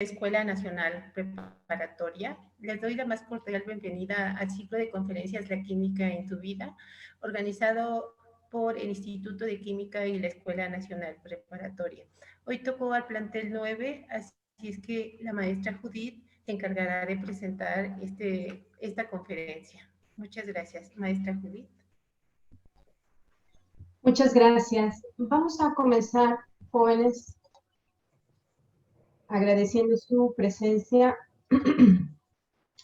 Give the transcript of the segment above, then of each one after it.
Escuela Nacional Preparatoria. Les doy la más cordial bienvenida al ciclo de conferencias La Química en tu Vida, organizado por el Instituto de Química y la Escuela Nacional Preparatoria. Hoy tocó al plantel 9, así es que la maestra Judith se encargará de presentar esta conferencia. Muchas gracias, maestra Judith. Muchas gracias. Vamos a comenzar, jóvenes, agradeciendo su presencia.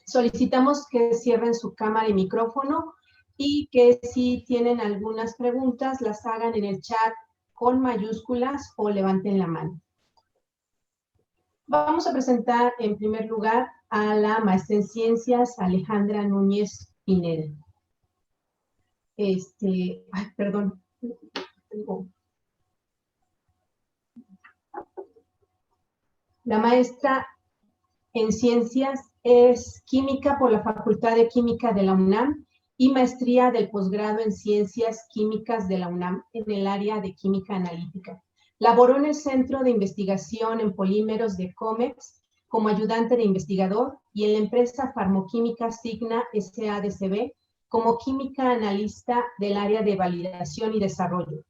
Solicitamos que cierren su cámara y micrófono y que si tienen algunas preguntas las hagan en el chat con mayúsculas o levanten la mano. Vamos a presentar en primer lugar a la maestra en ciencias Alejandra Núñez Pineda. Perdón. La maestra en ciencias es química por la Facultad de Química de la UNAM y maestría del posgrado en ciencias químicas de la UNAM en el área de química analítica. Laboró en el Centro de Investigación en Polímeros de COMEX como ayudante de investigador y en la empresa farmoquímica Signa SADCB como química analista del área de validación y desarrollo.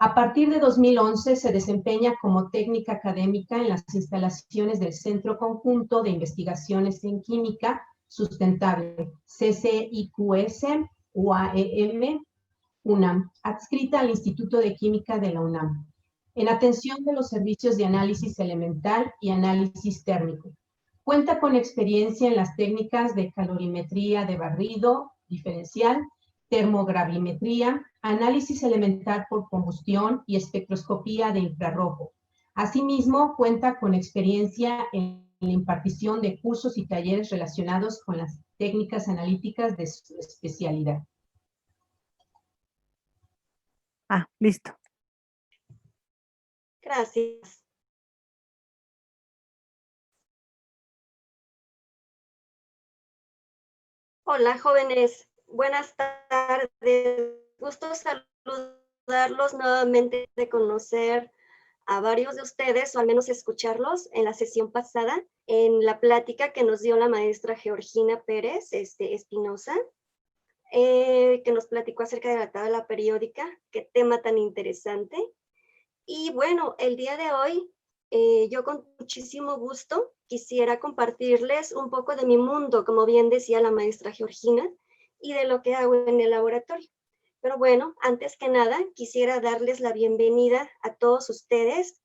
A partir de 2011 se desempeña como técnica académica en las instalaciones del Centro Conjunto de Investigaciones en Química Sustentable, CCIQS, UAEM, UNAM, adscrita al Instituto de Química de la UNAM, en atención de los servicios de análisis elemental y análisis térmico. Cuenta con experiencia en las técnicas de calorimetría de barrido diferencial, termogravimetría, análisis elemental por combustión y espectroscopía de infrarrojo. Asimismo, cuenta con experiencia en la impartición de cursos y talleres relacionados con las técnicas analíticas de su especialidad. Listo. Gracias. Hola, jóvenes. Buenas tardes. Gusto saludarlos nuevamente, de conocer a varios de ustedes, o al menos escucharlos en la sesión pasada, en la plática que nos dio la maestra Georgina Pérez Espinosa, que nos platicó acerca de la tabla periódica. Qué tema tan interesante. Y bueno, el día de hoy, yo con muchísimo gusto quisiera compartirles un poco de mi mundo, como bien decía la maestra Georgina, y de lo que hago en el laboratorio. Pero bueno, antes que nada, quisiera darles la bienvenida a todos ustedes,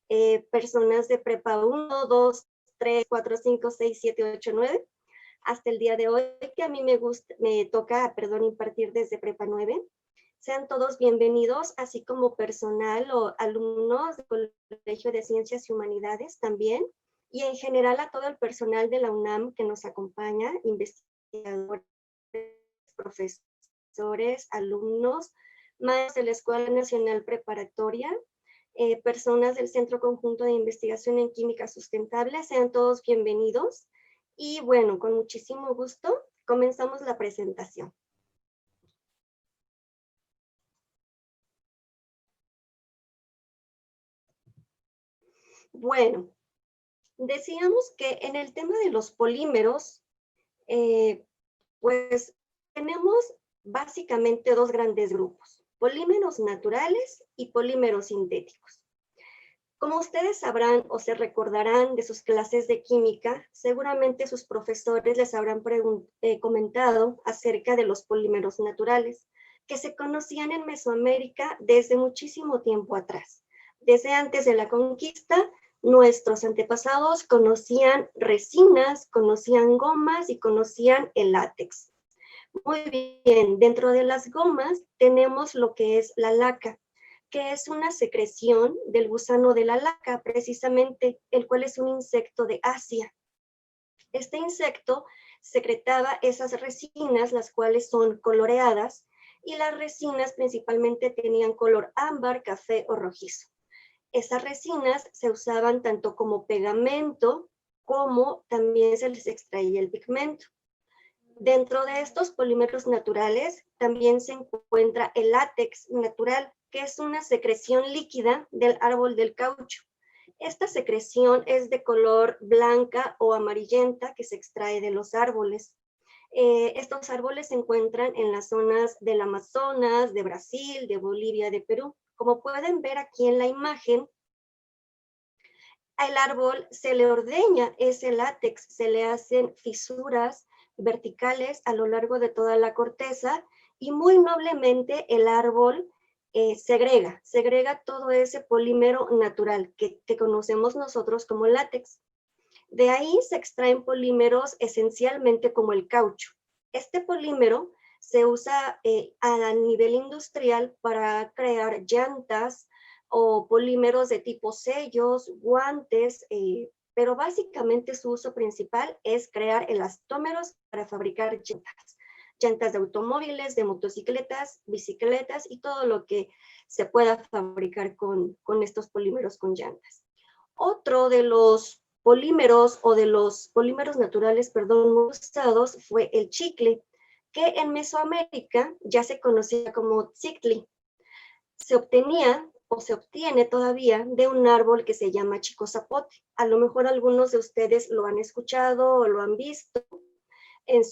personas de Prepa 1, 2, 3, 4, 5, 6, 7, 8, 9, hasta el día de hoy, que a mí me toca impartir desde Prepa 9. Sean todos bienvenidos, así como personal o alumnos del Colegio de Ciencias y Humanidades también, y en general a todo el personal de la UNAM que nos acompaña, investigadores, profesores, alumnos, maestros de la Escuela Nacional Preparatoria, personas del Centro Conjunto de Investigación en Química Sustentable. Sean todos bienvenidos. Y bueno, con muchísimo gusto, comenzamos la presentación. Bueno, decíamos que en el tema de los polímeros, pues tenemos básicamente dos grandes grupos: polímeros naturales y polímeros sintéticos. Como ustedes sabrán o se recordarán de sus clases de química, seguramente sus profesores les habrán comentado acerca de los polímeros naturales, que se conocían en Mesoamérica desde muchísimo tiempo atrás. Desde antes de la conquista, nuestros antepasados conocían resinas, conocían gomas y conocían el látex. Muy bien, dentro de las gomas tenemos lo que es la laca, que es una secreción del gusano de la laca, precisamente, el cual es un insecto de Asia. Este insecto secretaba esas resinas, las cuales son coloreadas, y las resinas principalmente tenían color ámbar, café o rojizo. Esas resinas se usaban tanto como pegamento, como también se les extraía el pigmento. Dentro de estos polímeros naturales también se encuentra el látex natural, que es una secreción líquida del árbol del caucho. Esta secreción es de color blanca o amarillenta que se extrae de los árboles. Estos árboles se encuentran en las zonas del Amazonas, de Brasil, de Bolivia, de Perú. Como pueden ver aquí en la imagen, al árbol se le ordeña ese látex, se le hacen fisuras verticales a lo largo de toda la corteza y muy noblemente el árbol segrega todo ese polímero natural que conocemos nosotros como látex. De ahí se extraen polímeros esencialmente como el caucho. Este polímero se usa a nivel industrial para crear llantas o polímeros de tipo sellos, guantes, pero básicamente su uso principal es crear elastómeros para fabricar llantas de automóviles, de motocicletas, bicicletas y todo lo que se pueda fabricar con estos polímeros con llantas. Otro de los polímeros o de los polímeros naturales, usados fue el chicle, que en Mesoamérica ya se conocía como tzictli. Se obtenía o se obtiene todavía de un árbol que se llama chico zapote. A lo mejor algunos de ustedes lo han escuchado o lo han visto en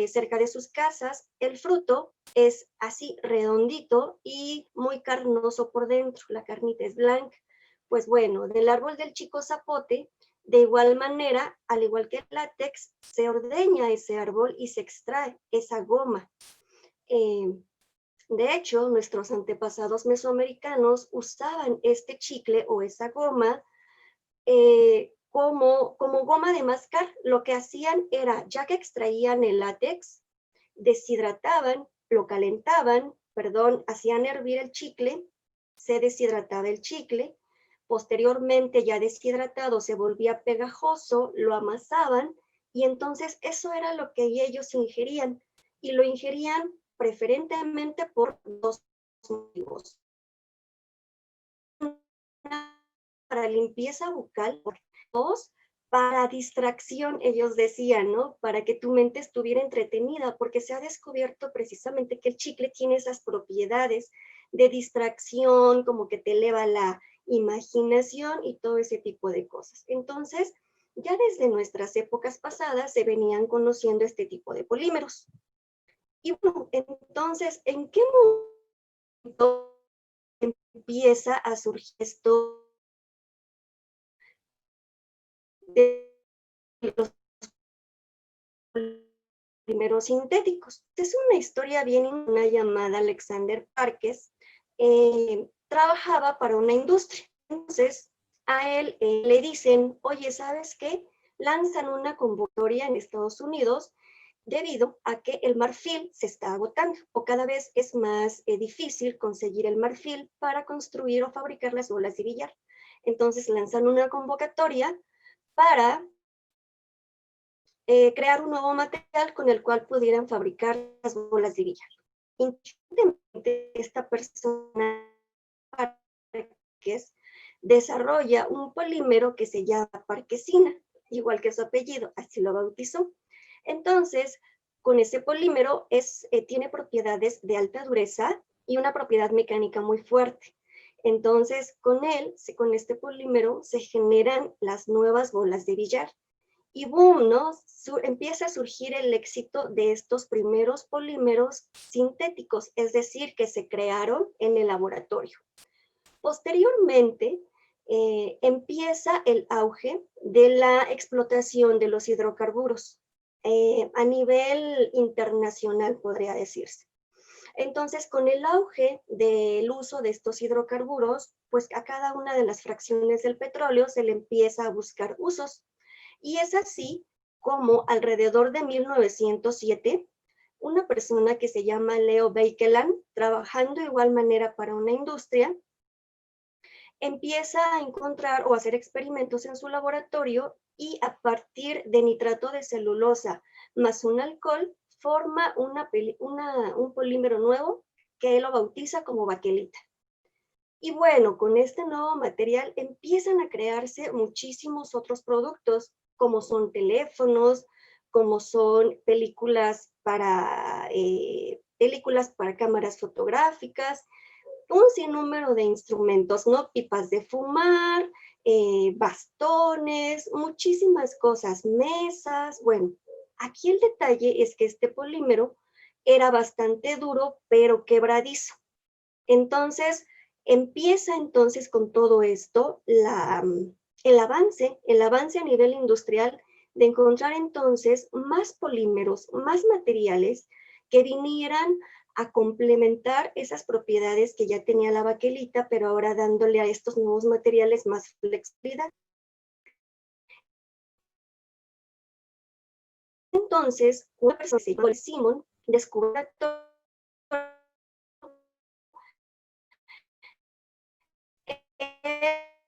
cerca de sus casas. El fruto es así redondito y muy carnoso por dentro, la carnita es blanca. Pues bueno, del árbol del chico zapote, de igual manera, al igual que el látex, se ordeña ese árbol y se extrae esa goma. De hecho, nuestros antepasados mesoamericanos usaban este chicle o esa goma como goma de mascar. Lo que hacían era, ya que extraían el látex, deshidrataban, lo calentaban, hacían hervir el chicle, se deshidrataba el chicle, posteriormente ya deshidratado se volvía pegajoso, lo amasaban y entonces eso era lo que ellos ingerían y lo ingerían preferentemente por dos motivos. Para limpieza bucal, dos, para distracción, ellos decían, ¿no? Para que tu mente estuviera entretenida, porque se ha descubierto precisamente que el chicle tiene esas propiedades de distracción, como que te eleva la imaginación y todo ese tipo de cosas. Entonces, ya desde nuestras épocas pasadas se venían conociendo este tipo de polímeros. Y bueno, entonces, ¿en qué momento empieza a surgir esto de los polímeros sintéticos? Es una historia bien, una llamada Alexander Parkes, trabajaba para una industria. Entonces, a él le dicen, oye, ¿sabes qué? Lanzan una convocatoria en Estados Unidos debido a que el marfil se está agotando o cada vez es más difícil conseguir el marfil para construir o fabricar las bolas de billar. Entonces lanzan una convocatoria para crear un nuevo material con el cual pudieran fabricar las bolas de billar. Intensamente, esta persona Parkes desarrolla un polímero que se llama parquesina, igual que su apellido, así lo bautizó. Entonces, con ese polímero tiene propiedades de alta dureza y una propiedad mecánica muy fuerte. Entonces, con este polímero se generan las nuevas bolas de billar. Y boom, ¿no? Empieza a surgir el éxito de estos primeros polímeros sintéticos, es decir, que se crearon en el laboratorio. Posteriormente, empieza el auge de la explotación de los hidrocarburos a nivel internacional, podría decirse. Entonces, con el auge del uso de estos hidrocarburos, pues a cada una de las fracciones del petróleo se le empieza a buscar usos. Y es así como alrededor de 1907, una persona que se llama Leo Baekeland, trabajando de igual manera para una industria, empieza a encontrar o hacer experimentos en su laboratorio y a partir de nitrato de celulosa más un alcohol, forma un polímero nuevo que él lo bautiza como baquelita. Y bueno, con este nuevo material empiezan a crearse muchísimos otros productos, como son teléfonos, como son películas para cámaras fotográficas, un sinnúmero de instrumentos, ¿no? Pipas de fumar, bastones, muchísimas cosas, mesas. Bueno, aquí el detalle es que este polímero era bastante duro, pero quebradizo. Entonces, empieza entonces con todo esto el avance a nivel industrial de encontrar entonces más polímeros, más materiales que vinieran a complementar esas propiedades que ya tenía la baquelita, pero ahora dándole a estos nuevos materiales más flexibilidad. Entonces, una persona que se llama Simon descubre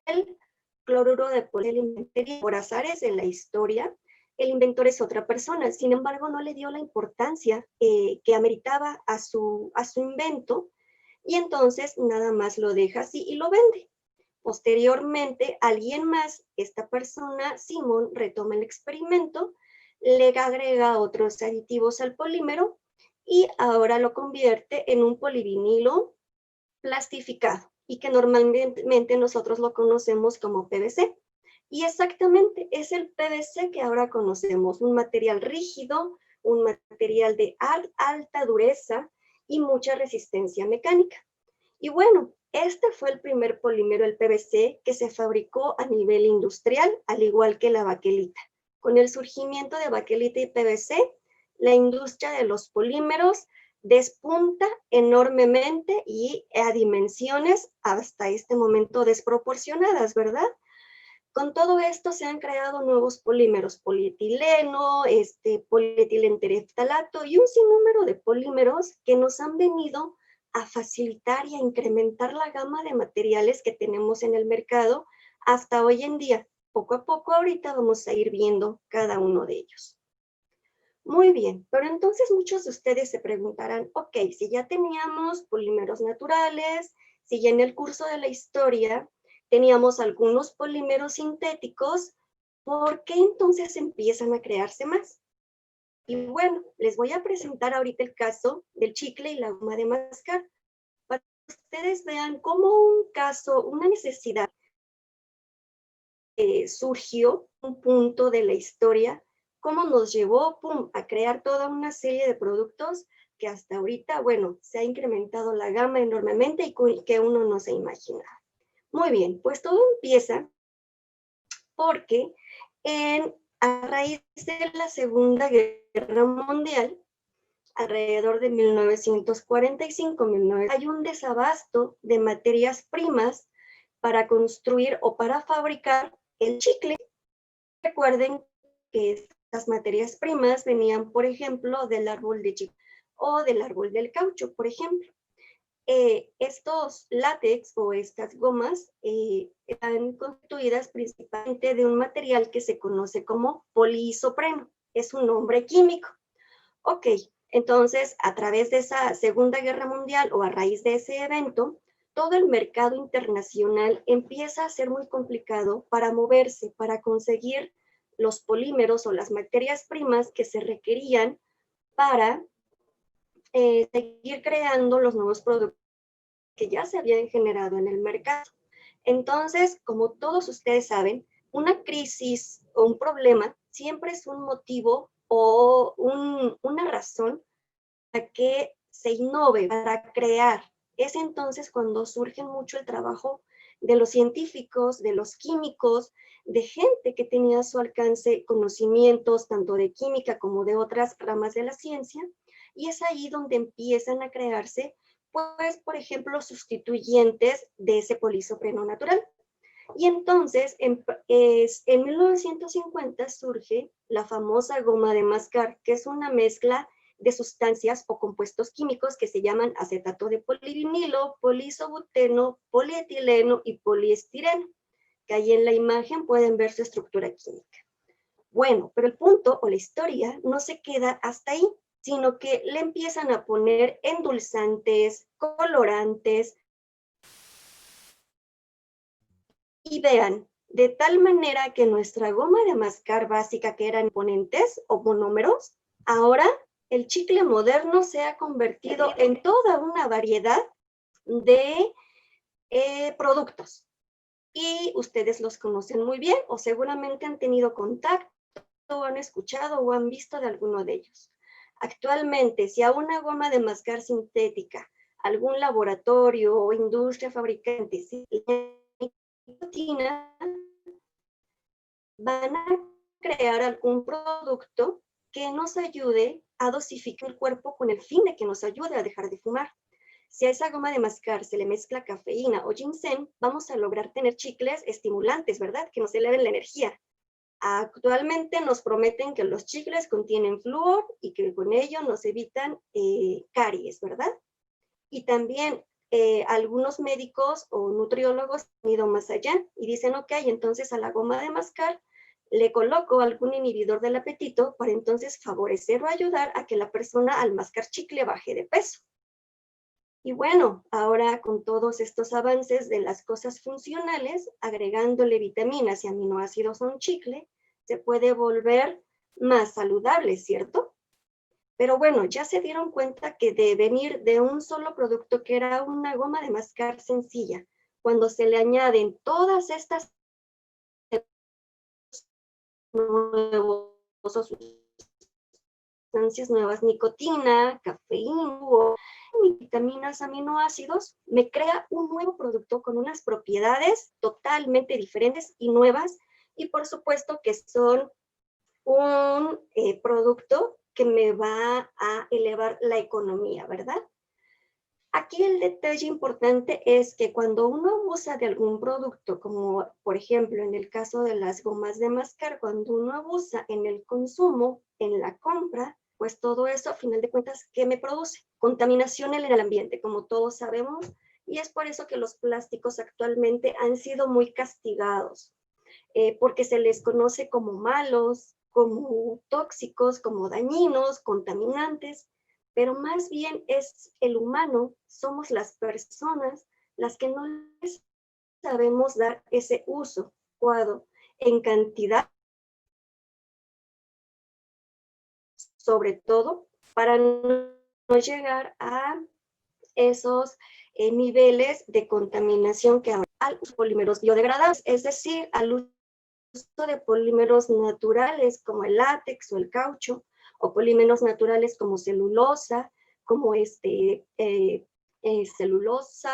el cloruro de polivinilo. Por azares en la historia, el inventor es otra persona, sin embargo no le dio la importancia que ameritaba a su invento, y entonces nada más lo deja así y lo vende. Posteriormente, alguien más, esta persona, Simon, retoma el experimento, le agrega otros aditivos al polímero y ahora lo convierte en un polivinilo plastificado, y que normalmente nosotros lo conocemos como PVC. Y exactamente es el PVC que ahora conocemos, un material rígido, un material de alta dureza y mucha resistencia mecánica. Y bueno, este fue el primer polímero, el PVC, que se fabricó a nivel industrial, al igual que la baquelita. Con el surgimiento de baquelita y PVC, la industria de los polímeros despunta enormemente y a dimensiones hasta este momento desproporcionadas, ¿verdad? Con todo esto se han creado nuevos polímeros, polietileno, polietileno-tereftalato y un sinnúmero de polímeros que nos han venido a facilitar y a incrementar la gama de materiales que tenemos en el mercado hasta hoy en día. Poco a poco ahorita vamos a ir viendo cada uno de ellos. Muy bien, pero entonces muchos de ustedes se preguntarán, ok, si ya teníamos polímeros naturales, si ya en el curso de la historia teníamos algunos polímeros sintéticos, ¿por qué entonces empiezan a crearse más? Y bueno, les voy a presentar ahorita el caso del chicle y la goma de mascar, para que ustedes vean cómo un caso, una necesidad surgió, un punto de la historia, cómo nos llevó, a crear toda una serie de productos que hasta ahorita, bueno, se ha incrementado la gama enormemente y que uno no se imagina. Muy bien, pues todo empieza porque a raíz de la Segunda Guerra Mundial, alrededor de 1945, hay un desabasto de materias primas para construir o para fabricar el chicle. Recuerden que estas materias primas venían, por ejemplo, del árbol de chicle o del árbol del caucho, por ejemplo. Estos látex o estas gomas están constituidas principalmente de un material que se conoce como poliisopreno. Es un nombre químico. Ok, entonces a través de esa Segunda Guerra Mundial o a raíz de ese evento, todo el mercado internacional empieza a ser muy complicado para moverse, para conseguir los polímeros o las materias primas que se requerían para seguir creando los nuevos productos que ya se habían generado en el mercado. Entonces, como todos ustedes saben, una crisis o un problema siempre es un motivo o una razón para que se innove, para crear. Es entonces cuando surge mucho el trabajo de los científicos, de los químicos, de gente que tenía a su alcance conocimientos tanto de química como de otras ramas de la ciencia, y es ahí donde empiezan a crearse, pues, por ejemplo, sustituyentes de ese poliisopreno natural. Y entonces, en 1950 surge la famosa goma de mascar, que es una mezcla de sustancias o compuestos químicos que se llaman acetato de polivinilo, poliisobuteno, polietileno y poliestireno, que ahí en la imagen pueden ver su estructura química. Bueno, pero el punto o la historia no se queda hasta ahí, sino que le empiezan a poner endulzantes, colorantes, y vean, de tal manera que nuestra goma de mascar básica, que eran componentes o monómeros, ahora el chicle moderno se ha convertido en toda una variedad de productos. y ustedes los conocen muy bien o seguramente han tenido contacto, o han escuchado o han visto de alguno de ellos. Actualmente, si a una goma de mascar sintética, algún laboratorio o industria fabricante se le nicotina, van a crear algún producto que nos ayude a dosificar el cuerpo con el fin de que nos ayude a dejar de fumar. Si a esa goma de mascar se le mezcla cafeína o ginseng, vamos a lograr tener chicles estimulantes, ¿verdad? Que nos eleven la energía. Actualmente nos prometen que los chicles contienen flúor y que con ello nos evitan caries, ¿verdad? Y también algunos médicos o nutriólogos han ido más allá y dicen, ok, entonces a la goma de mascar le coloco algún inhibidor del apetito para entonces favorecer o ayudar a que la persona al mascar chicle baje de peso. Y bueno, ahora con todos estos avances de las cosas funcionales, agregándole vitaminas y aminoácidos a un chicle, se puede volver más saludable, ¿cierto? Pero bueno, ya se dieron cuenta que de venir de un solo producto que era una goma de mascar sencilla, cuando se le añaden todas estas nuevos sustancias nuevas, nicotina, cafeína, vitaminas, aminoácidos, me crea un nuevo producto con unas propiedades totalmente diferentes y nuevas, y por supuesto que son un producto que me va a elevar la economía, ¿verdad? Aquí el detalle importante es que cuando uno abusa de algún producto, como por ejemplo en el caso de las gomas de mascar, cuando uno abusa en el consumo, en la compra, pues todo eso, a final de cuentas, ¿qué me produce? Contaminación en el ambiente, como todos sabemos, y es por eso que los plásticos actualmente han sido muy castigados, porque se les conoce como malos, como tóxicos, como dañinos, contaminantes, pero más bien es el humano, somos las personas las que no les sabemos dar ese uso adecuado en cantidad, sobre todo para no llegar a esos niveles de contaminación que ahora al uso de polímeros biodegradables, es decir, al uso de polímeros naturales como el látex o el caucho, o polímeros naturales como celulosa, como celulosa,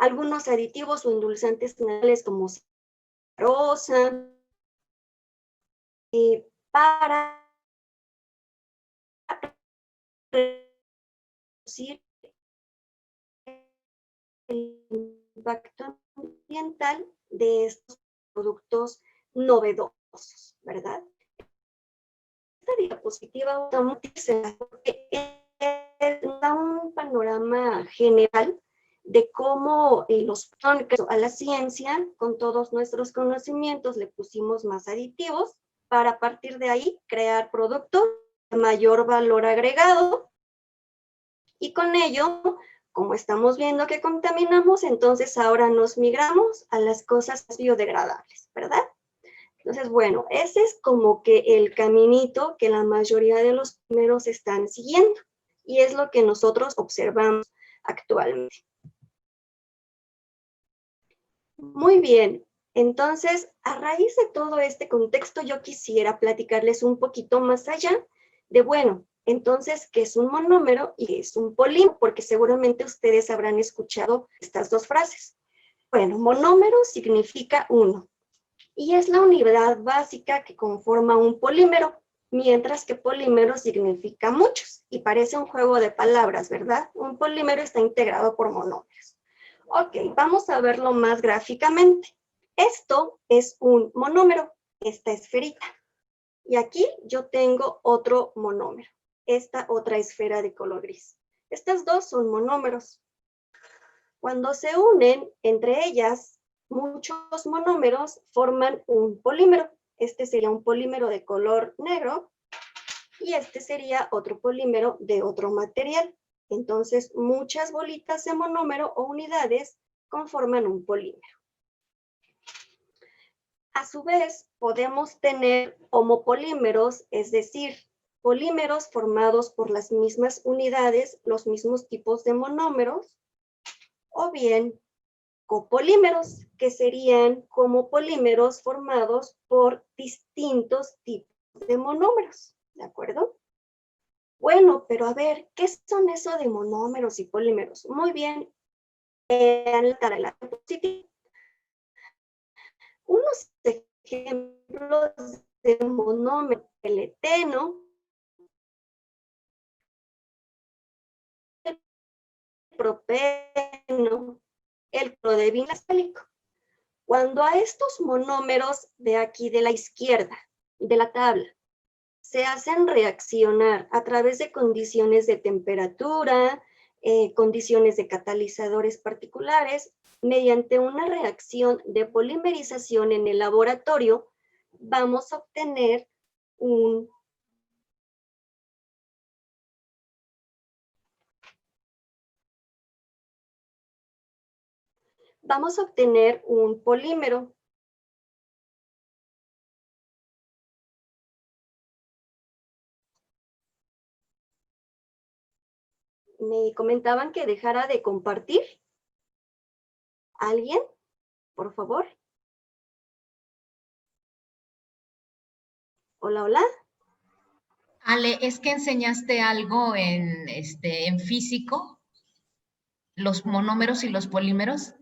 algunos aditivos o endulzantes naturales como sacarosa, para reducir el impacto ambiental de estos productos novedosos, ¿verdad? Esta diapositiva da un panorama general de cómo a la ciencia, con todos nuestros conocimientos, le pusimos más aditivos para a partir de ahí crear productos de mayor valor agregado, y con ello, como estamos viendo que contaminamos, entonces ahora nos migramos a las cosas biodegradables, ¿verdad? Entonces, bueno, ese es como que el caminito que la mayoría de los primeros están siguiendo, y es lo que nosotros observamos actualmente. Muy bien, entonces, a raíz de todo este contexto, yo quisiera platicarles un poquito más allá de, bueno, entonces, ¿qué es un monómero y qué es un polímero? Porque seguramente ustedes habrán escuchado estas dos frases. Bueno, monómero significa uno, y es la unidad básica que conforma un polímero, mientras que polímero significa muchos, y parece un juego de palabras, ¿verdad? Un polímero está integrado por monómeros. Ok, vamos a verlo más gráficamente. Esto es un monómero, esta esferita. Y aquí yo tengo otro monómero, esta otra esfera de color gris. Estas dos son monómeros. Cuando se unen entre ellas, muchos monómeros forman un polímero. Este sería un polímero de color negro y este sería otro polímero de otro material. Entonces, muchas bolitas de monómero o unidades conforman un polímero. A su vez, podemos tener homopolímeros, es decir, polímeros formados por las mismas unidades, los mismos tipos de monómeros, o bien copolímeros, que serían como polímeros formados por distintos tipos de monómeros, ¿de acuerdo? Bueno, pero a ver, ¿qué son eso de monómeros y polímeros? Muy bien, en la diapositiva. Unos ejemplos de monómero, el eteno, el propeno, el clorodivinacélico. Cuando a estos monómeros de aquí de la izquierda de la tabla se hacen reaccionar a través de condiciones de temperatura, condiciones de catalizadores particulares, mediante una reacción de polimerización en el laboratorio, vamos a obtener un polímero. Me comentaban que dejara de compartir. ¿Alguien? Por favor. Hola, hola. Ale, es que enseñaste algo en físico, los monómeros y los polímeros.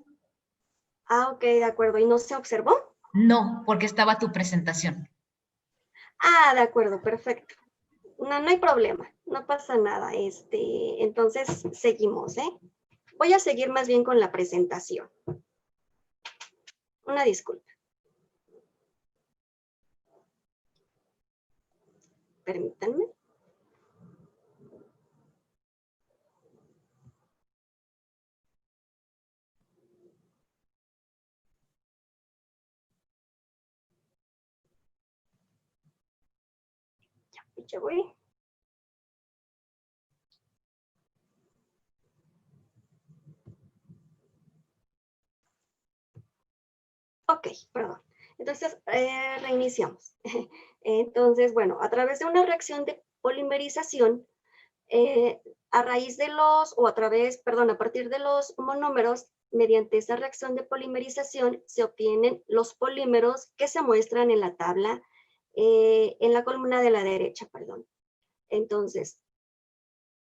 Ah, ok, de acuerdo. ¿Y no se observó? No, porque estaba tu presentación. Ah, de acuerdo, perfecto. No, no hay problema, no pasa nada. Entonces, seguimos, ¿eh? Voy a seguir más bien con la presentación. Una disculpa. Permítanme. Ya voy. Ok, perdón. Entonces, reiniciamos. Entonces, bueno, a través de una reacción de polimerización, a raíz de a partir de los monómeros, mediante esa reacción de polimerización, se obtienen los polímeros que se muestran en la tabla, en la columna de la derecha, perdón. Entonces,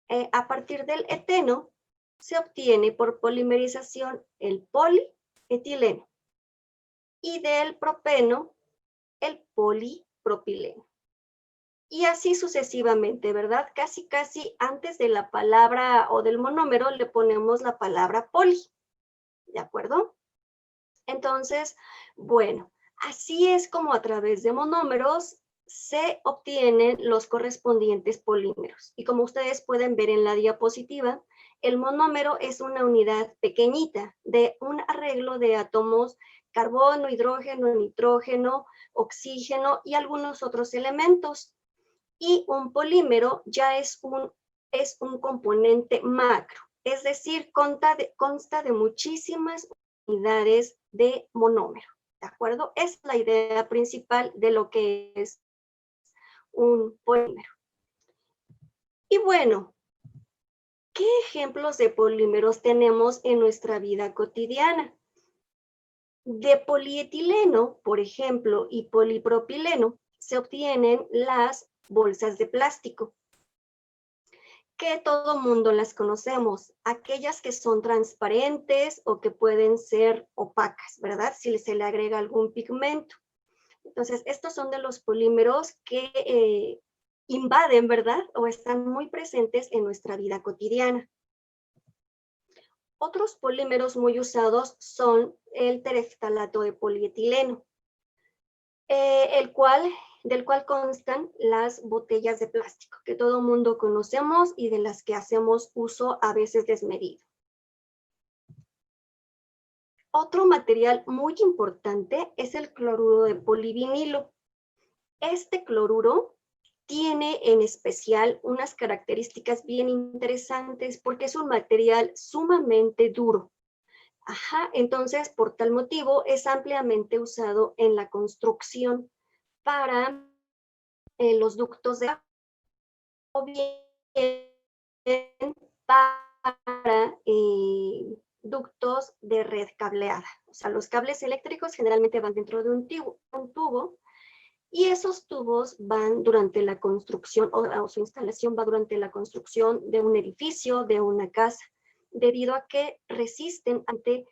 a partir del eteno, se obtiene por polimerización el polietileno y del propeno el polipropileno. Y así sucesivamente, ¿verdad? Casi antes de la palabra o del monómero le ponemos la palabra poli, ¿de acuerdo? Entonces, bueno, así es como a través de monómeros se obtienen los correspondientes polímeros. Y como ustedes pueden ver en la diapositiva, el monómero es una unidad pequeñita de un arreglo de átomos carbono, hidrógeno, nitrógeno, oxígeno y algunos otros elementos. Y un polímero ya es un componente macro, es decir, consta de muchísimas unidades de monómero, ¿de acuerdo? Es la idea principal de lo que es un polímero. Y bueno, ¿qué ejemplos de polímeros tenemos en nuestra vida cotidiana? De polietileno, por ejemplo, y polipropileno, se obtienen las bolsas de plástico, que todo mundo las conocemos, aquellas que son transparentes o que pueden ser opacas, ¿verdad? Si se le agrega algún pigmento. Entonces, estos son de los polímeros que invaden, ¿verdad? O están muy presentes en nuestra vida cotidiana. Otros polímeros muy usados son el tereftalato de polietileno, del cual constan las botellas de plástico que todo mundo conocemos y de las que hacemos uso a veces desmedido. Otro material muy importante es el cloruro de polivinilo. Este cloruro tiene en especial unas características bien interesantes porque es un material sumamente duro. Entonces, por tal motivo, es ampliamente usado en la construcción para los ductos de agua, o bien para ductos de red cableada. O sea, los cables eléctricos generalmente van dentro de un tubo y esos tubos van durante la construcción o su instalación va durante la construcción de un edificio, de una casa, debido a que resisten ante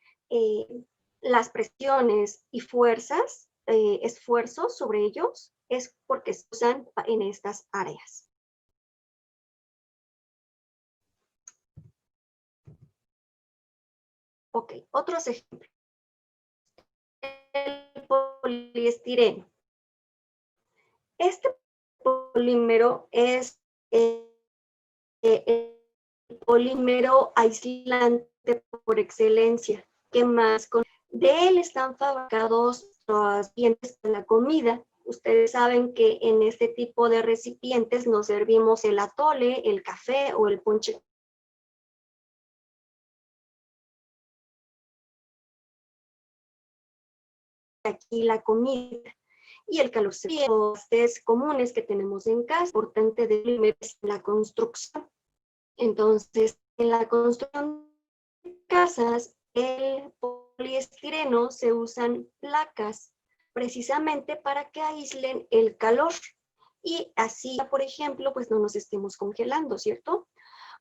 las presiones y fuerzas, esfuerzos sobre ellos, es porque se usan en estas áreas. Ok, otros ejemplos. El poliestireno. Este polímero es el polímero aislante por excelencia. ¿Qué más? De él están fabricados los recipientes de la comida. Ustedes saben que en este tipo de recipientes nos servimos el atole, el café o el ponche. Aquí la comida y el calor. Los test comunes que tenemos en casa, importante de la construcción. Entonces, en la construcción de casas, el poliestireno se usan placas precisamente para que aíslen el calor y así, por ejemplo, pues no nos estemos congelando, ¿cierto?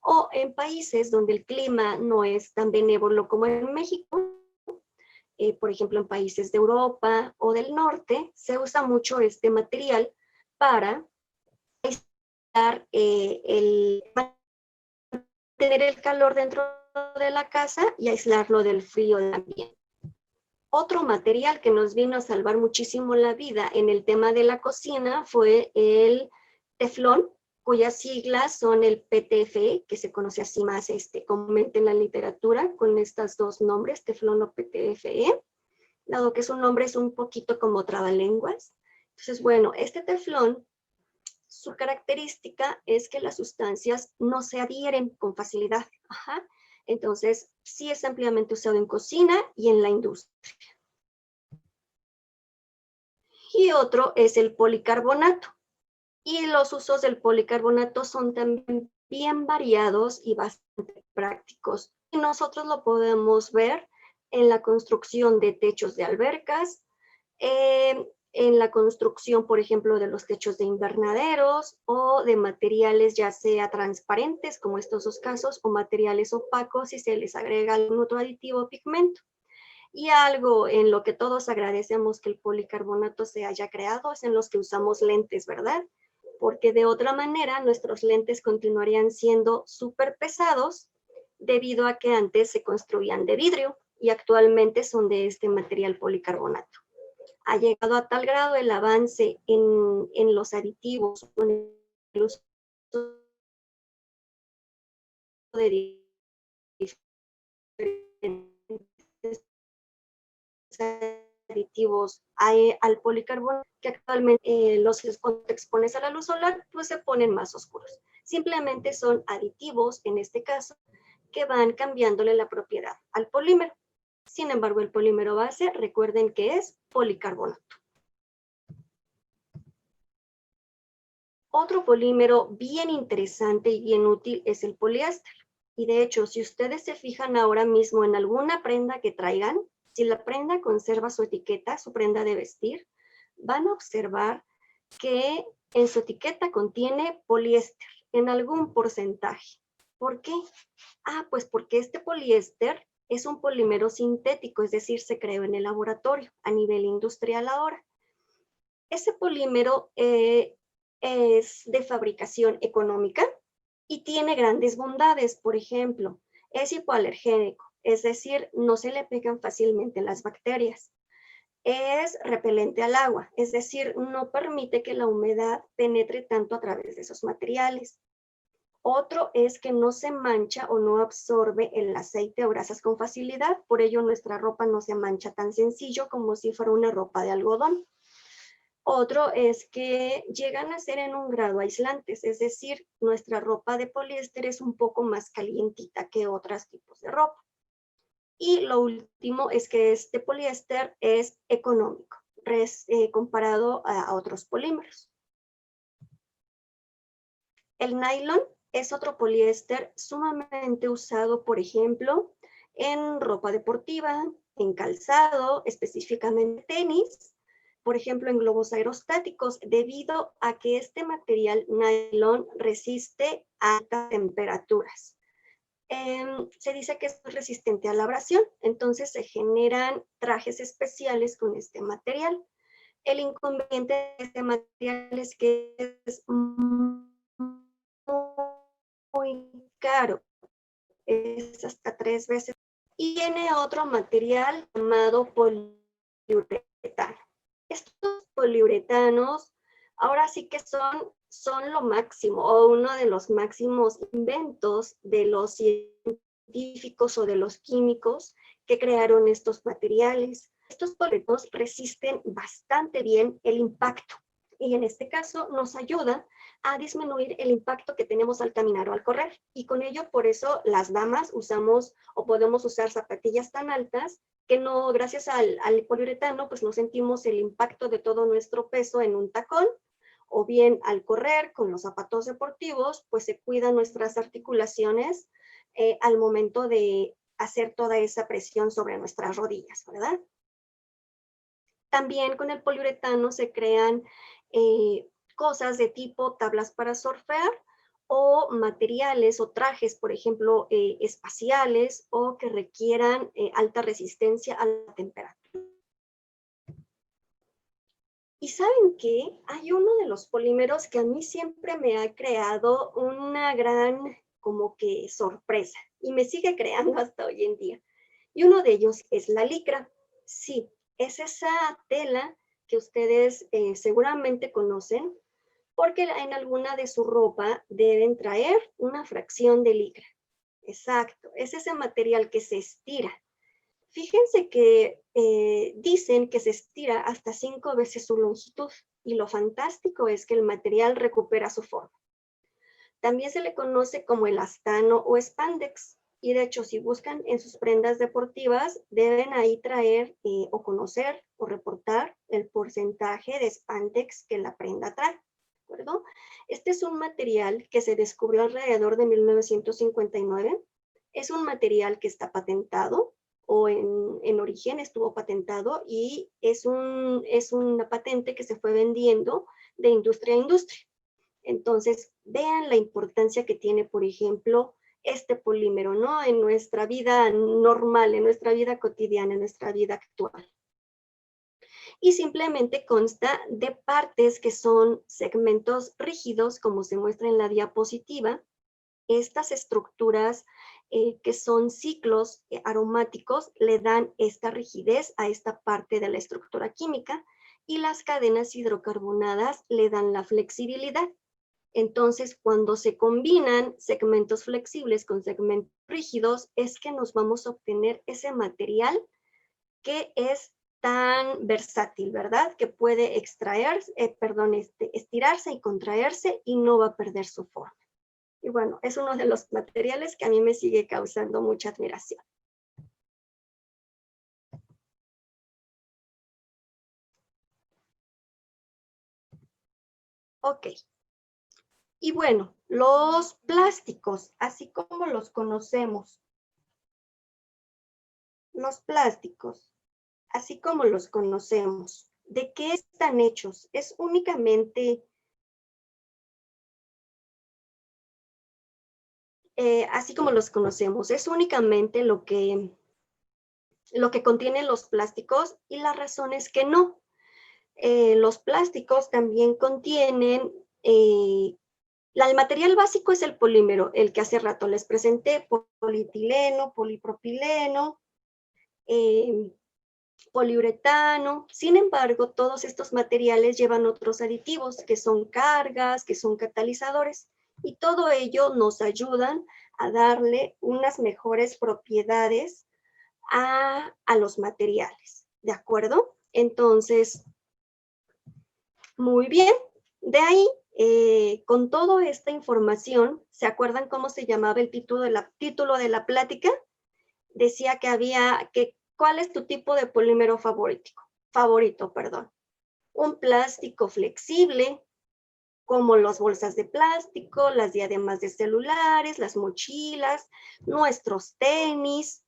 O en países donde el clima no es tan benévolo como en México, por ejemplo, en países de Europa o del norte, se usa mucho este material para aislar tener el calor dentro de la casa y aislarlo del frío también. Otro material que nos vino a salvar muchísimo la vida en el tema de la cocina fue el teflón, cuyas siglas son el PTFE, que se conoce así más comúnmente en la literatura, con estos dos nombres, teflón o PTFE, dado que su nombre es un poquito como trabalenguas. Entonces, bueno, este teflón, su característica es que las sustancias no se adhieren con facilidad. Ajá. Entonces, sí es ampliamente usado en cocina y en la industria. Y otro es el policarbonato. Y los usos del policarbonato son también bien variados y bastante prácticos. Y nosotros lo podemos ver en la construcción de techos de albercas, en la construcción, por ejemplo, de los techos de invernaderos o de materiales ya sea transparentes, como estos dos casos, o materiales opacos si se les agrega algún otro aditivo o pigmento. Y algo en lo que todos agradecemos que el policarbonato se haya creado es en los que usamos lentes, ¿verdad? Porque de otra manera nuestros lentes continuarían siendo súper pesados debido a que antes se construían de vidrio y actualmente son de este material policarbonato. Ha llegado a tal grado el avance en los aditivos, en el uso de diferentes aditivos al policarbonato, que actualmente cuando te expones a la luz solar, pues se ponen más oscuros. Simplemente son aditivos, en este caso, que van cambiándole la propiedad al polímero. Sin embargo, el polímero base, recuerden que es policarbonato. Otro polímero bien interesante y bien útil es el poliéster. Y de hecho, si ustedes se fijan ahora mismo en alguna prenda que traigan, si la prenda conserva su etiqueta, su prenda de vestir, van a observar que en su etiqueta contiene poliéster en algún porcentaje. ¿Por qué? Pues porque este poliéster es un polímero sintético, es decir, se creó en el laboratorio a nivel industrial ahora. Ese polímero es de fabricación económica y tiene grandes bondades. Por ejemplo, es hipoalergénico, es decir, no se le pegan fácilmente las bacterias. Es repelente al agua, es decir, no permite que la humedad penetre tanto a través de esos materiales. Otro es que no se mancha o no absorbe el aceite o grasas con facilidad, por ello nuestra ropa no se mancha tan sencillo como si fuera una ropa de algodón. Otro es que llegan a ser en un grado aislantes, es decir, nuestra ropa de poliéster es un poco más calientita que otros tipos de ropa. Y lo último es que este poliéster es económico comparado a otros polímeros. El nylon es otro poliéster sumamente usado, por ejemplo, en ropa deportiva, en calzado, específicamente tenis, por ejemplo, en globos aerostáticos, debido a que este material nylon resiste a altas temperaturas. Se dice que es resistente a la abrasión, entonces se generan trajes especiales con este material. El inconveniente de este material es que es muy caro, es hasta 3 veces. Y tiene otro material llamado poliuretano. Estos poliuretanos ahora sí que son lo máximo, o uno de los máximos inventos de los científicos o de los químicos que crearon estos materiales. Estos poliuretanos resisten bastante bien el impacto y en este caso nos ayuda a disminuir el impacto que tenemos al caminar o al correr. Y con ello, por eso las damas usamos o podemos usar zapatillas tan altas que no, gracias al poliuretano, pues no sentimos el impacto de todo nuestro peso en un tacón, o bien al correr con los zapatos deportivos, pues se cuidan nuestras articulaciones al momento de hacer toda esa presión sobre nuestras rodillas, ¿verdad? También con el poliuretano se crean cosas de tipo tablas para surfear o materiales o trajes, por ejemplo, espaciales o que requieran alta resistencia a la temperatura. ¿Y saben qué? Hay uno de los polímeros que a mí siempre me ha creado una gran como que sorpresa y me sigue creando hasta hoy en día. Y uno de ellos es la licra. Sí, es esa tela que ustedes seguramente conocen porque en alguna de su ropa deben traer una fracción de licra. Exacto, es ese material que se estira. Fíjense que dicen que se estira hasta 5 veces su longitud y lo fantástico es que el material recupera su forma. También se le conoce como elastano o spandex y de hecho si buscan en sus prendas deportivas deben ahí traer o conocer o reportar el porcentaje de spandex que la prenda trae. ¿De acuerdo? Este es un material que se descubrió alrededor de 1959. Es un material que está patentado o en origen estuvo patentado y es una patente que se fue vendiendo de industria a industria. Entonces, vean la importancia que tiene, por ejemplo, este polímero, ¿no? En nuestra vida normal, en nuestra vida cotidiana, en nuestra vida actual. Y simplemente consta de partes que son segmentos rígidos, como se muestra en la diapositiva. Estas estructuras que son ciclos aromáticos le dan esta rigidez a esta parte de la estructura química y las cadenas hidrocarbonadas le dan la flexibilidad. Entonces, cuando se combinan segmentos flexibles con segmentos rígidos, es que nos vamos a obtener ese material que es tan versátil, ¿verdad? Que puede estirarse y contraerse y no va a perder su forma. Y bueno, es uno de los materiales que a mí me sigue causando mucha admiración. Ok. Y bueno, los plásticos, así como los conocemos, ¿de qué están hechos? Es únicamente, así como los conocemos, es únicamente lo que contienen los plásticos y la razón es que no. Los plásticos también contienen, el material básico es el polímero, el que hace rato les presenté, polietileno, polipropileno, poliuretano. Sin embargo, todos estos materiales llevan otros aditivos que son cargas, que son catalizadores y todo ello nos ayudan a darle unas mejores propiedades a los materiales, ¿de acuerdo? Entonces, muy bien, de ahí, con toda esta información, ¿se acuerdan cómo se llamaba el título de la plática? Decía que ¿cuál es tu tipo de polímero favorito? Un plástico flexible, como las bolsas de plástico, las diademas de celulares, las mochilas, nuestros tenis.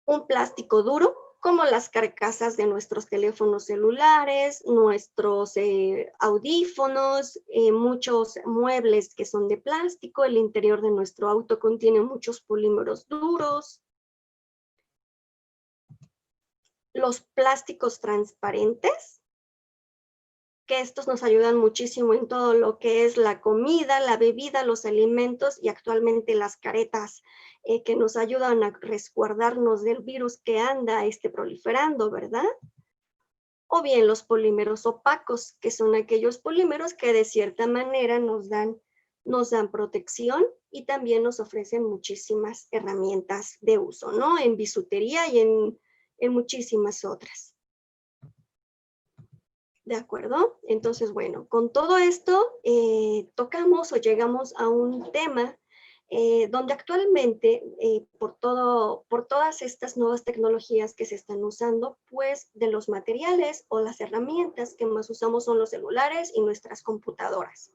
un plástico duro, como las carcasas de nuestros teléfonos celulares, nuestros audífonos, muchos muebles que son de plástico, el interior de nuestro auto contiene muchos polímeros duros. Los plásticos transparentes, que estos nos ayudan muchísimo en todo lo que es la comida, la bebida, los alimentos y actualmente las caretas que nos ayudan a resguardarnos del virus que anda proliferando, ¿verdad? O bien los polímeros opacos, que son aquellos polímeros que de cierta manera nos dan protección y también nos ofrecen muchísimas herramientas de uso, ¿no? En bisutería y en muchísimas otras. ¿De acuerdo? Entonces, bueno, con todo esto tocamos o llegamos a un tema donde actualmente, por todas estas nuevas tecnologías que se están usando, pues de los materiales o las herramientas que más usamos son los celulares y nuestras computadoras.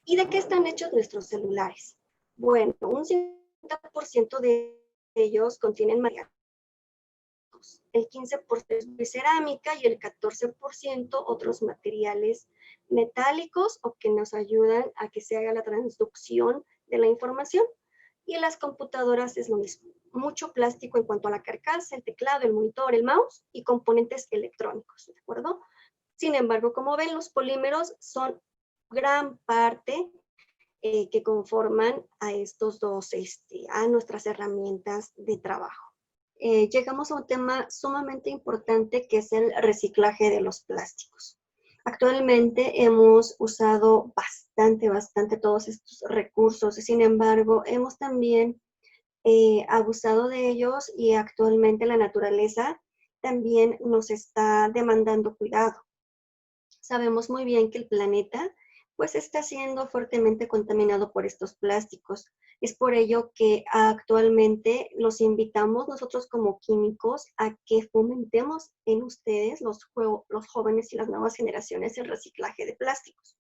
¿Y de qué están hechos nuestros celulares? Bueno, un 50% de ellos contienen materiales. El 15% es de cerámica y el 14% otros materiales metálicos o que nos ayudan a que se haga la transducción de la información. Y en las computadoras es lo mismo. Mucho plástico en cuanto a la carcasa, el teclado, el monitor, el mouse y componentes electrónicos, ¿de acuerdo? Sin embargo, como ven, los polímeros son gran parte que conforman a estos dos, a nuestras herramientas de trabajo. Llegamos a un tema sumamente importante que es el reciclaje de los plásticos. Actualmente hemos usado bastante todos estos recursos, sin embargo, hemos también abusado de ellos y actualmente la naturaleza también nos está demandando cuidado. Sabemos muy bien que el planeta pues está siendo fuertemente contaminado por estos plásticos. Es por ello que actualmente los invitamos nosotros como químicos a que fomentemos en ustedes, los jóvenes y las nuevas generaciones, el reciclaje de plásticos.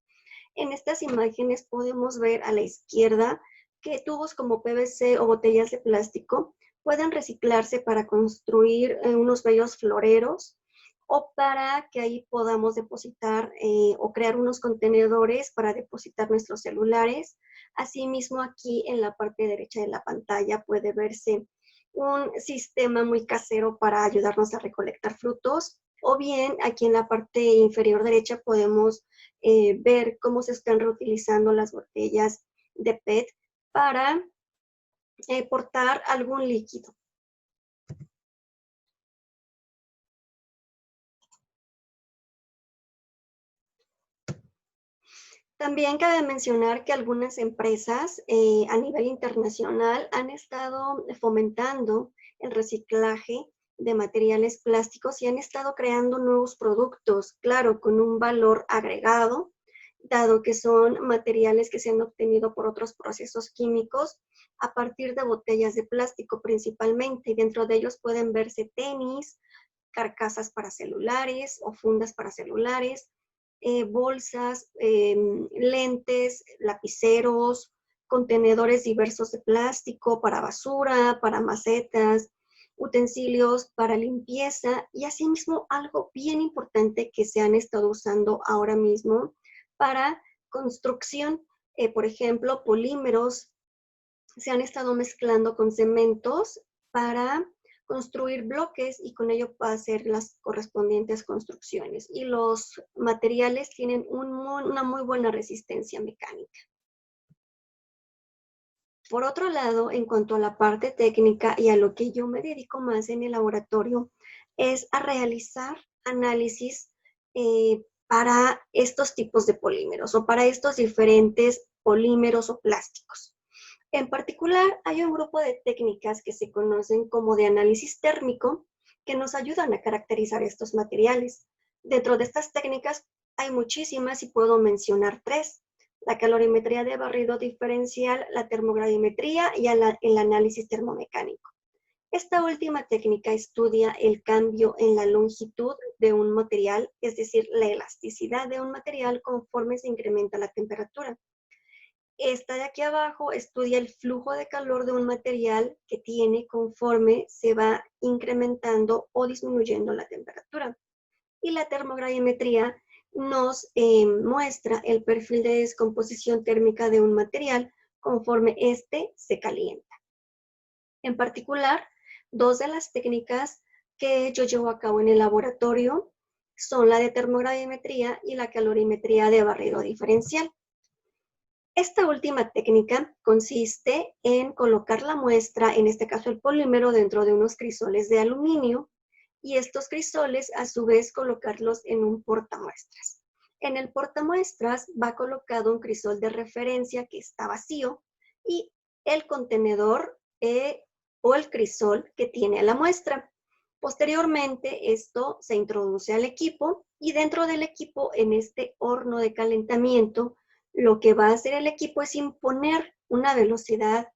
En estas imágenes podemos ver a la izquierda que tubos como PVC o botellas de plástico pueden reciclarse para construir unos bellos floreros, o para que ahí podamos depositar o crear unos contenedores para depositar nuestros celulares. Asimismo, aquí en la parte derecha de la pantalla puede verse un sistema muy casero para ayudarnos a recolectar frutos, o bien aquí en la parte inferior derecha podemos ver cómo se están reutilizando las botellas de PET para portar algún líquido. También cabe mencionar que algunas empresas a nivel internacional han estado fomentando el reciclaje de materiales plásticos y han estado creando nuevos productos, claro, con un valor agregado, dado que son materiales que se han obtenido por otros procesos químicos a partir de botellas de plástico principalmente, y dentro de ellos pueden verse tenis, carcasas para celulares o fundas para celulares, bolsas, lentes, lapiceros, contenedores diversos de plástico para basura, para macetas, utensilios para limpieza y asimismo algo bien importante que se han estado usando ahora mismo para construcción, por ejemplo, polímeros se han estado mezclando con cementos para construir bloques y con ello hacer las correspondientes construcciones. Y los materiales tienen una muy buena resistencia mecánica. Por otro lado, en cuanto a la parte técnica y a lo que yo me dedico más en el laboratorio, es a realizar análisis para estos tipos de polímeros o para estos diferentes polímeros o plásticos. En particular, hay un grupo de técnicas que se conocen como de análisis térmico que nos ayudan a caracterizar estos materiales. Dentro de estas técnicas hay muchísimas y puedo mencionar 3. La calorimetría de barrido diferencial, la termogravimetría y el análisis termomecánico. Esta última técnica estudia el cambio en la longitud de un material, es decir, la elasticidad de un material conforme se incrementa la temperatura. Esta de aquí abajo estudia el flujo de calor de un material que tiene conforme se va incrementando o disminuyendo la temperatura. Y la termogravimetría nos muestra el perfil de descomposición térmica de un material conforme éste se calienta. En particular, dos de las técnicas que yo llevo a cabo en el laboratorio son la de termogravimetría y la calorimetría de barrido diferencial. Esta última técnica consiste en colocar la muestra, en este caso el polímero, dentro de unos crisoles de aluminio y estos crisoles a su vez colocarlos en un portamuestras. En el portamuestras va colocado un crisol de referencia que está vacío y el contenedor o el crisol que tiene la muestra. Posteriormente esto se introduce al equipo y dentro del equipo, en este horno de calentamiento, lo que va a hacer el equipo es imponer una velocidad,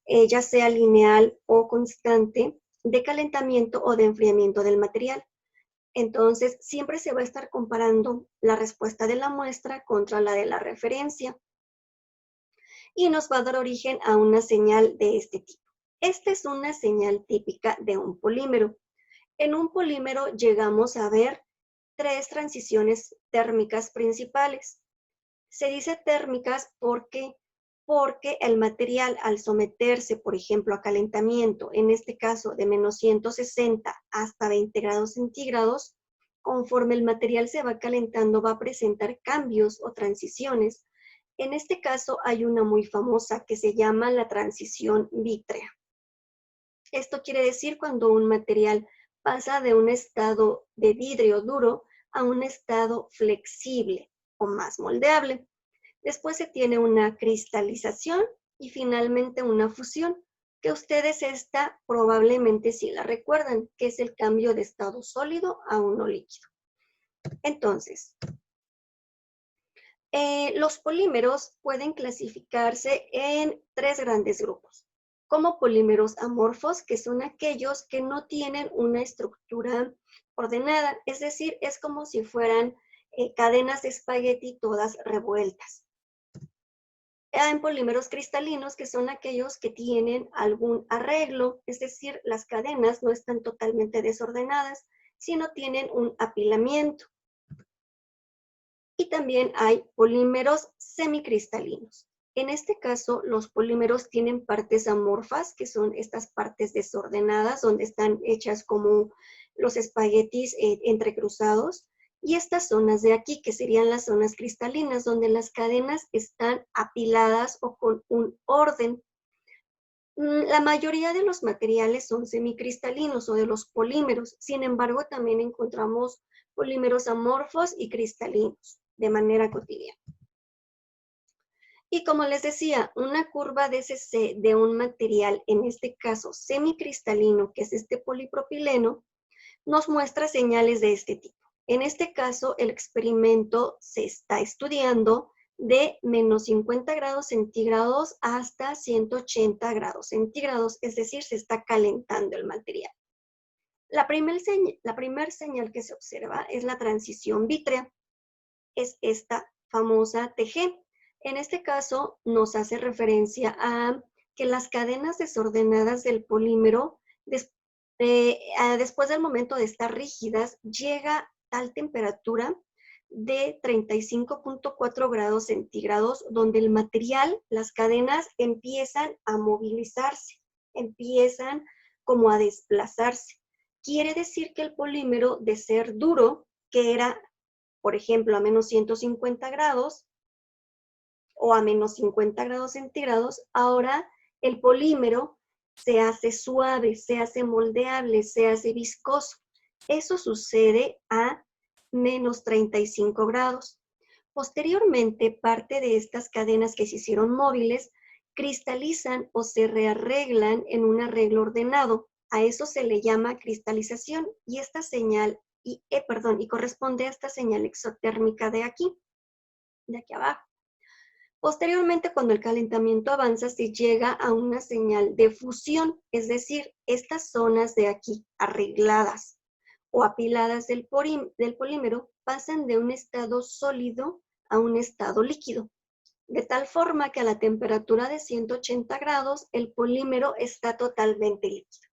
ya sea lineal o constante, de calentamiento o de enfriamiento del material. Entonces, siempre se va a estar comparando la respuesta de la muestra contra la de la referencia. Y nos va a dar origen a una señal de este tipo. Esta es una señal típica de un polímero. En un polímero llegamos a ver tres transiciones térmicas principales. Se dice térmicas porque el material al someterse, por ejemplo, a calentamiento, en este caso de menos 160 hasta 20 grados centígrados, conforme el material se va calentando va a presentar cambios o transiciones. En este caso hay una muy famosa que se llama la transición vítrea. Esto quiere decir cuando un material pasa de un estado de vidrio duro a un estado flexible o más moldeable. Después se tiene una cristalización y finalmente una fusión, que ustedes esta probablemente sí la recuerdan, que es el cambio de estado sólido a uno líquido. Entonces, los polímeros pueden clasificarse en tres grandes grupos. Como polímeros amorfos, que son aquellos que no tienen una estructura ordenada, es decir, es como si fueran cadenas de espagueti todas revueltas. En polímeros cristalinos, que son aquellos que tienen algún arreglo, es decir, las cadenas no están totalmente desordenadas, sino tienen un apilamiento. Y también hay polímeros semicristalinos. En este caso, los polímeros tienen partes amorfas, que son estas partes desordenadas, donde están hechas como los espaguetis entrecruzados, y estas zonas de aquí, que serían las zonas cristalinas, donde las cadenas están apiladas o con un orden. La mayoría de los materiales son semicristalinos o de los polímeros, sin embargo, también encontramos polímeros amorfos y cristalinos de manera cotidiana. Y como les decía, una curva DCC de un material, en este caso semicristalino, que es este polipropileno, nos muestra señales de este tipo. En este caso, el experimento se está estudiando de menos 50 grados centígrados hasta 180 grados centígrados, es decir, se está calentando el material. La primer señal que se observa es la transición vítrea, es esta famosa TG. En este caso, nos hace referencia a que las cadenas desordenadas del polímero, después del momento de estar rígidas, llega a tal temperatura de 35.4 grados centígrados, donde el material, las cadenas empiezan a movilizarse, empiezan como a desplazarse. Quiere decir que el polímero, de ser duro, que era, por ejemplo, a menos 150 grados o a menos 50 grados centígrados, ahora el polímero se hace suave, se hace moldeable, se hace viscoso. Eso sucede a menos 35 grados. Posteriormente, parte de estas cadenas que se hicieron móviles cristalizan o se rearreglan en un arreglo ordenado. A eso se le llama cristalización y esta señal, y corresponde a esta señal exotérmica de aquí abajo. Posteriormente, cuando el calentamiento avanza, se llega a una señal de fusión, es decir, estas zonas de aquí arregladas o apiladas del polímero pasan de un estado sólido a un estado líquido. de tal forma que a la temperatura de 180 grados el polímero está totalmente líquido.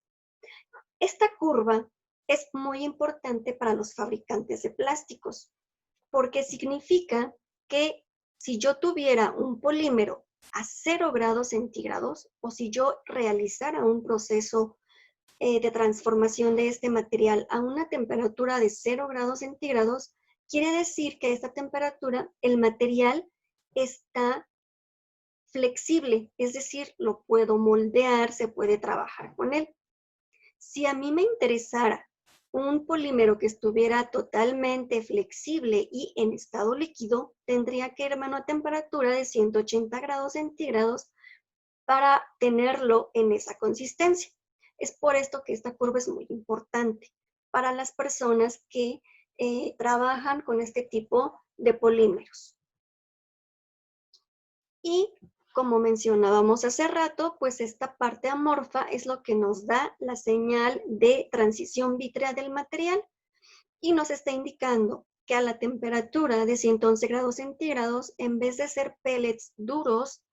Esta curva es muy importante para los fabricantes de plásticos, porque significa que si yo tuviera un polímero a 0 grados centígrados, o si yo realizara un proceso de transformación de este material a una temperatura de 0 grados centígrados, quiere decir que a esta temperatura el material está flexible, es decir, lo puedo moldear, se puede trabajar con él. Si a mí me interesara un polímero que estuviera totalmente flexible y en estado líquido, tendría que irme a una temperatura de 180 grados centígrados para tenerlo en esa consistencia. Es por esto que esta curva es muy importante para las personas que trabajan con este tipo de polímeros. Y como mencionábamos hace rato, pues esta parte amorfa es lo que nos da la señal de transición vítrea del material y nos está indicando que a la temperatura de 111 grados centígrados, en vez de ser pellets duros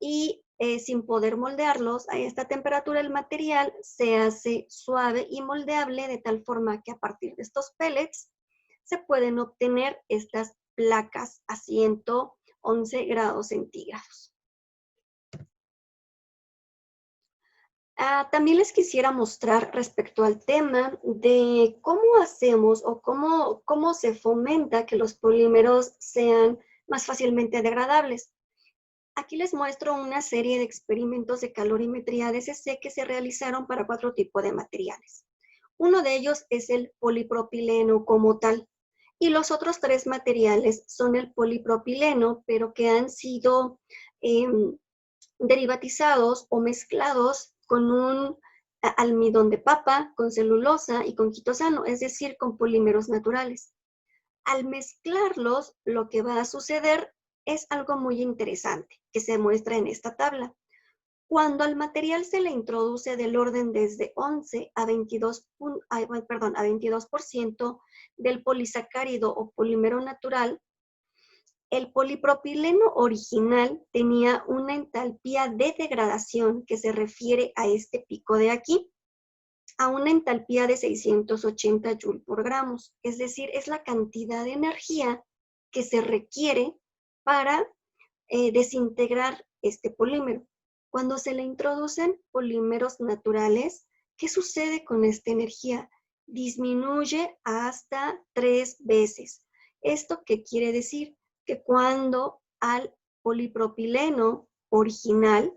y sin poder moldearlos, a esta temperatura el material se hace suave y moldeable de tal forma que a partir de estos pellets se pueden obtener estas placas a 111 grados centígrados. También les quisiera mostrar respecto al tema de cómo hacemos o cómo se fomenta que los polímeros sean más fácilmente degradables. Aquí les muestro una serie de experimentos de calorimetría DCC que se realizaron para 4 tipos de materiales. Uno de ellos es el polipropileno como tal, y los otros 3 materiales son el polipropileno, pero que han sido derivatizados o mezclados con un almidón de papa, con celulosa y con quitosano, es decir, con polímeros naturales. Al mezclarlos, lo que va a suceder es algo muy interesante que se muestra en esta tabla. Cuando al material se le introduce del orden desde 11 a 22% del polisacárido o polímero natural, el polipropileno original tenía una entalpía de degradación que se refiere a este pico de aquí, a una entalpía de 680 Joule por gramos. Es decir, es la cantidad de energía que se requiere para desintegrar este polímero. Cuando se le introducen polímeros naturales, ¿qué sucede con esta energía? Disminuye hasta 3 veces. ¿Esto qué quiere decir? Que cuando al polipropileno original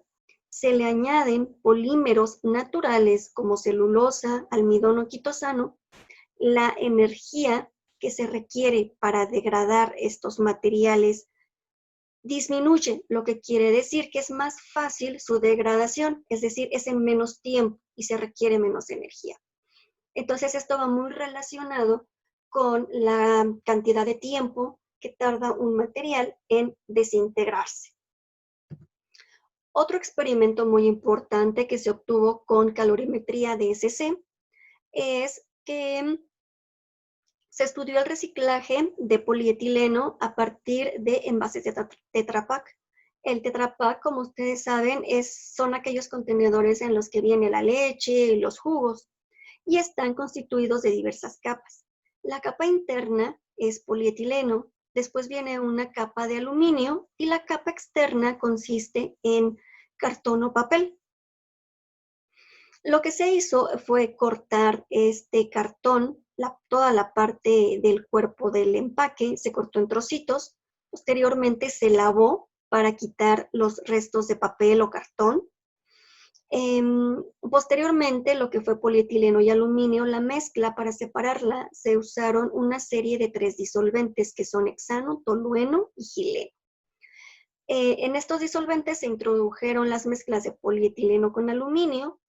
se le añaden polímeros naturales como celulosa, almidón o quitosano, la energía que se requiere para degradar estos materiales disminuye, lo que quiere decir que es más fácil su degradación, es decir, es en menos tiempo y se requiere menos energía. Entonces esto va muy relacionado con la cantidad de tiempo que tarda un material en desintegrarse. Otro experimento muy importante que se obtuvo con calorimetría DSC es que se estudió el reciclaje de polietileno a partir de envases de Tetra Pak. El Tetra Pak, como ustedes saben, son aquellos contenedores en los que viene la leche y los jugos y están constituidos de diversas capas. La capa interna es polietileno, después viene una capa de aluminio y la capa externa consiste en cartón o papel. Lo que se hizo fue cortar este cartón, toda la parte del cuerpo del empaque se cortó en trocitos, posteriormente se lavó para quitar los restos de papel o cartón. Posteriormente, lo que fue polietileno y aluminio, la mezcla para separarla, se usaron una serie de 3 disolventes que son hexano, tolueno y gileno. En estos disolventes se introdujeron las mezclas de polietileno con aluminio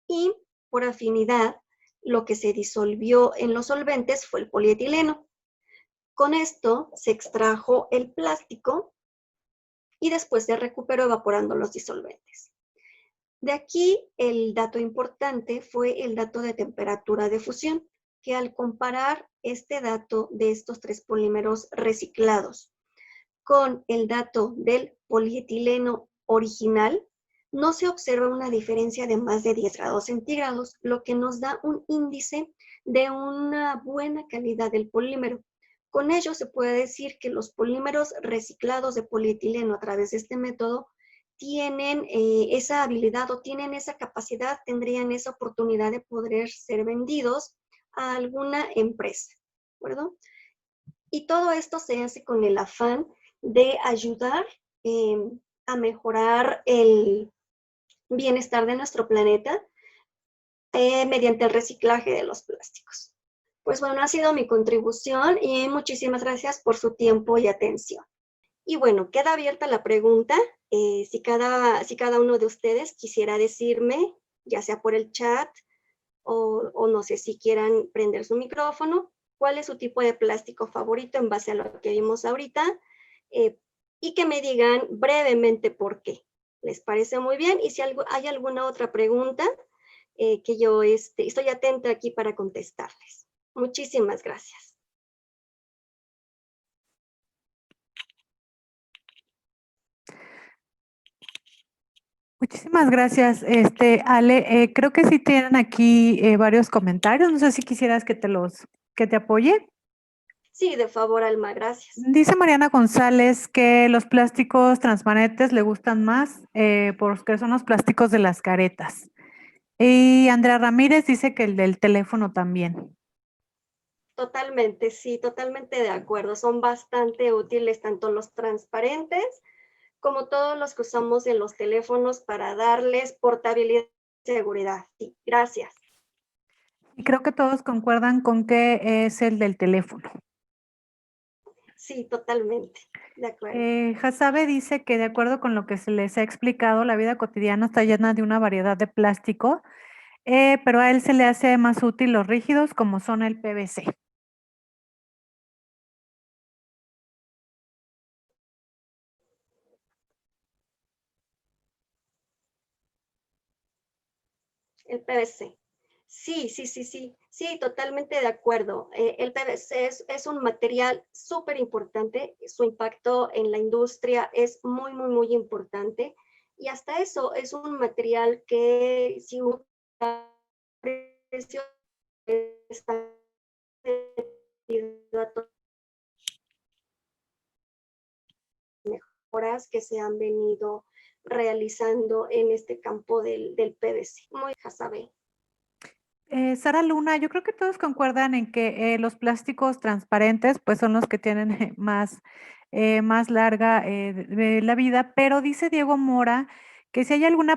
y por afinidad lo que se disolvió en los solventes fue el polietileno. Con esto se extrajo el plástico y después se recuperó evaporando los disolventes. De aquí el dato importante fue el dato de temperatura de fusión, que al comparar este dato de estos 3 polímeros reciclados con el dato del polietileno original, no se observa una diferencia de más de 10 grados centígrados, lo que nos da un índice de una buena calidad del polímero. Con ello se puede decir que los polímeros reciclados de polietileno a través de este método tienen esa habilidad o tienen esa capacidad, tendrían esa oportunidad de poder ser vendidos a alguna empresa, ¿de acuerdo? Y todo esto se hace con el afán de ayudar a mejorar el bienestar de nuestro planeta mediante el reciclaje de los plásticos. Pues bueno, ha sido mi contribución y muchísimas gracias por su tiempo y atención. Y bueno, queda abierta la pregunta, si cada uno de ustedes quisiera decirme, ya sea por el chat o no sé si quieran prender su micrófono, cuál es su tipo de plástico favorito en base a lo que vimos ahorita, y que me digan brevemente por qué. ¿Les parece muy bien? Y si hay alguna otra pregunta, que yo estoy atenta aquí para contestarles. Muchísimas gracias. Muchísimas gracias, Ale. Creo que sí tienen aquí varios comentarios. No sé si quisieras que te apoye. Sí, de favor, Alma, gracias. Dice Mariana González que los plásticos transparentes le gustan más porque son los plásticos de las caretas. Y Andrea Ramírez dice que el del teléfono también. Totalmente, sí, totalmente de acuerdo. Son bastante útiles tanto los transparentes como todos los que usamos en los teléfonos para darles portabilidad y seguridad. Sí, gracias. Y creo que todos concuerdan con que es el del teléfono. Sí, totalmente, de acuerdo. Hasabe dice que de acuerdo con lo que se les ha explicado, la vida cotidiana está llena de una variedad de plástico, pero a él se le hace más útil los rígidos como son el PVC. El PVC. Sí, totalmente de acuerdo. El PVC es un material súper importante. Su impacto en la industria es muy, muy, muy importante. Y hasta eso es un material que si un precio está debido a todas las mejoras que se han venido realizando en este campo del PVC. Muy Hasabe. Sara Luna, yo creo que todos concuerdan en que los plásticos transparentes pues son los que tienen más larga la vida, pero dice Diego Mora que si hay una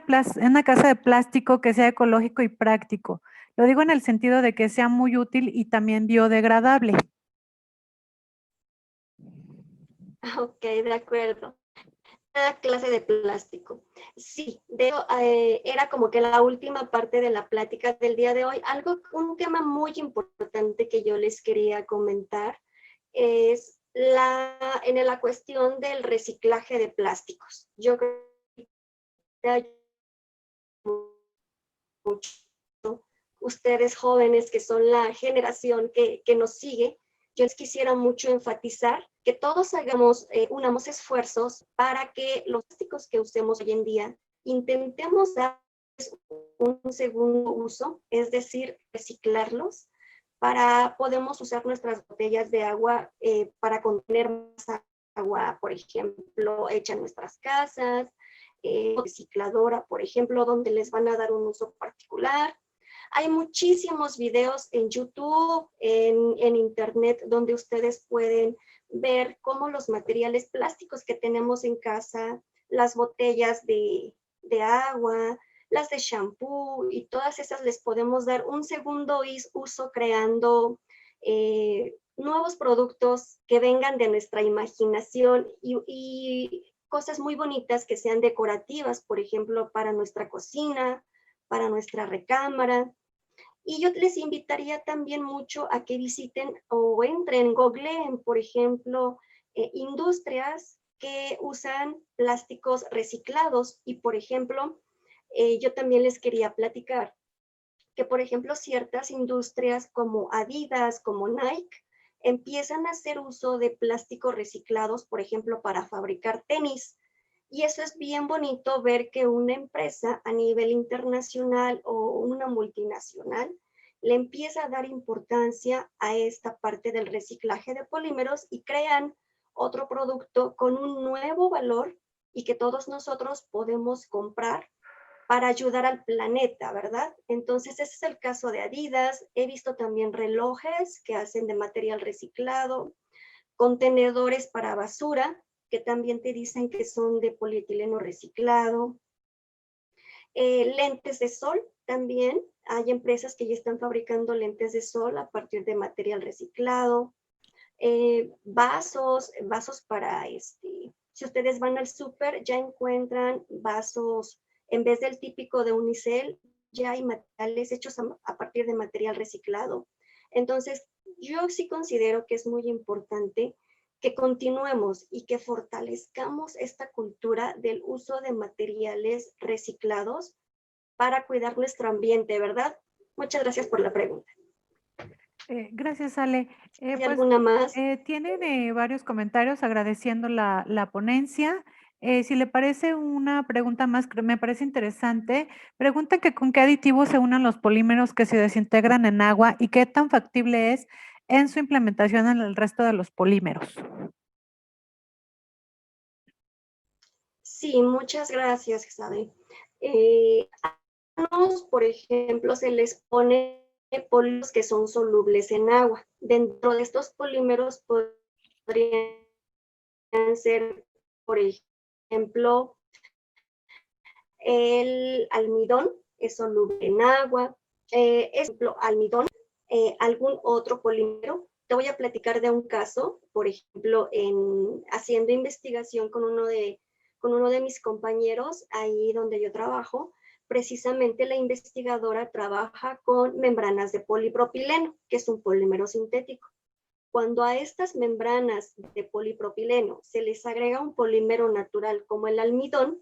casa de plástico que sea ecológico y práctico. Lo digo en el sentido de que sea muy útil y también biodegradable. Ok, de acuerdo. Cada clase de plástico. Sí, era como que la última parte de la plática del día de hoy. Un tema muy importante que yo les quería comentar es en la cuestión del reciclaje de plásticos. Yo creo que mucho ustedes jóvenes que son la generación que nos sigue, yo les quisiera mucho enfatizar que todos unamos esfuerzos para que los plásticos que usemos hoy en día intentemos dar un segundo uso, es decir, reciclarlos podemos usar nuestras botellas de agua para contener más agua, por ejemplo, hecha en nuestras casas, recicladora, por ejemplo, donde les van a dar un uso particular. Hay muchísimos videos en YouTube, en Internet, donde ustedes pueden ver cómo los materiales plásticos que tenemos en casa, las botellas de agua, las de shampoo y todas esas les podemos dar un segundo uso creando nuevos productos que vengan de nuestra imaginación y cosas muy bonitas que sean decorativas, por ejemplo, para nuestra cocina, para nuestra recámara. Y yo les invitaría también mucho a que visiten o entren, googleen, por ejemplo, industrias que usan plásticos reciclados. Y, por ejemplo, yo también les quería platicar que, por ejemplo, ciertas industrias como Adidas, como Nike, empiezan a hacer uso de plásticos reciclados, por ejemplo, para fabricar tenis. Y eso es bien bonito ver que una empresa a nivel internacional o una multinacional le empieza a dar importancia a esta parte del reciclaje de polímeros y crean otro producto con un nuevo valor y que todos nosotros podemos comprar para ayudar al planeta, ¿verdad? Entonces, ese es el caso de Adidas. He visto también relojes que hacen de material reciclado, contenedores para basura, que también te dicen que son de polietileno reciclado. Lentes de sol también. Hay empresas que ya están fabricando lentes de sol a partir de material reciclado. Vasos para, si ustedes van al súper, ya encuentran vasos, en vez del típico de unicel, ya hay materiales hechos a partir de material reciclado. Entonces, yo sí considero que es muy importante que continuemos y que fortalezcamos esta cultura del uso de materiales reciclados para cuidar nuestro ambiente, ¿verdad? Muchas gracias por la pregunta. Gracias, Ale. ¿Hay Pues, alguna más? tienen varios comentarios agradeciendo la ponencia. Si le parece una pregunta más, me parece interesante. Pregunta que con qué aditivos se unen los polímeros que se desintegran en agua y qué tan factible es en su implementación en el resto de los polímeros. Sí, muchas gracias, Isabel. Por ejemplo, se les pone polímeros que son solubles en agua. Dentro de estos polímeros podrían ser, por ejemplo, el almidón es soluble en agua. Ejemplo, almidón, algún otro polímero. Te voy a platicar de un caso, por ejemplo, haciendo investigación con uno de mis compañeros ahí donde yo trabajo. Precisamente la investigadora trabaja con membranas de polipropileno, que es un polímero sintético. Cuando a estas membranas de polipropileno se les agrega un polímero natural como el almidón,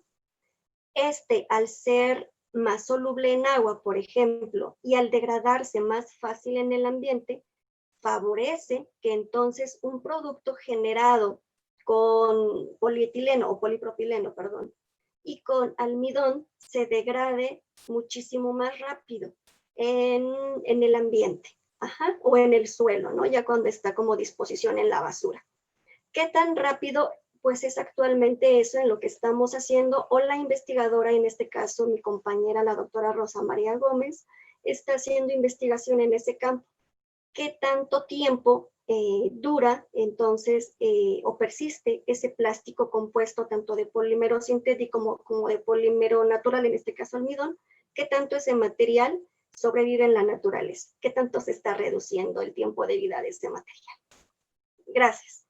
al ser más soluble en agua, por ejemplo, y al degradarse más fácil en el ambiente, favorece que entonces un producto generado con polietileno o polipropileno, perdón, y con almidón se degrade muchísimo más rápido en el ambiente, o en el suelo, ¿no? Ya cuando está como disposición en la basura. ¿Qué tan rápido? Pues es actualmente eso en lo que estamos haciendo, o la investigadora, en este caso mi compañera, la doctora Rosa María Gómez, está haciendo investigación en ese campo. ¿Qué tanto tiempo dura entonces o persiste ese plástico compuesto tanto de polímero sintético como de polímero natural, en este caso almidón? ¿Qué tanto ese material sobrevive en la naturaleza? ¿Qué tanto se está reduciendo el tiempo de vida de ese material? Gracias.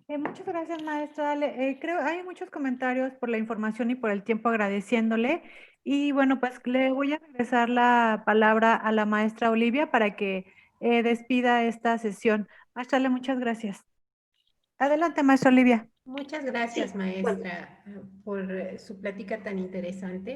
Muchas gracias, maestra Ale. Creo hay muchos comentarios por la información y por el tiempo agradeciéndole. Y bueno, pues le voy a regresar la palabra a la maestra Olivia para que despida esta sesión. Maestra Ale, muchas gracias. Adelante, maestra Olivia. Muchas gracias, Sí, maestra, por su plática tan interesante.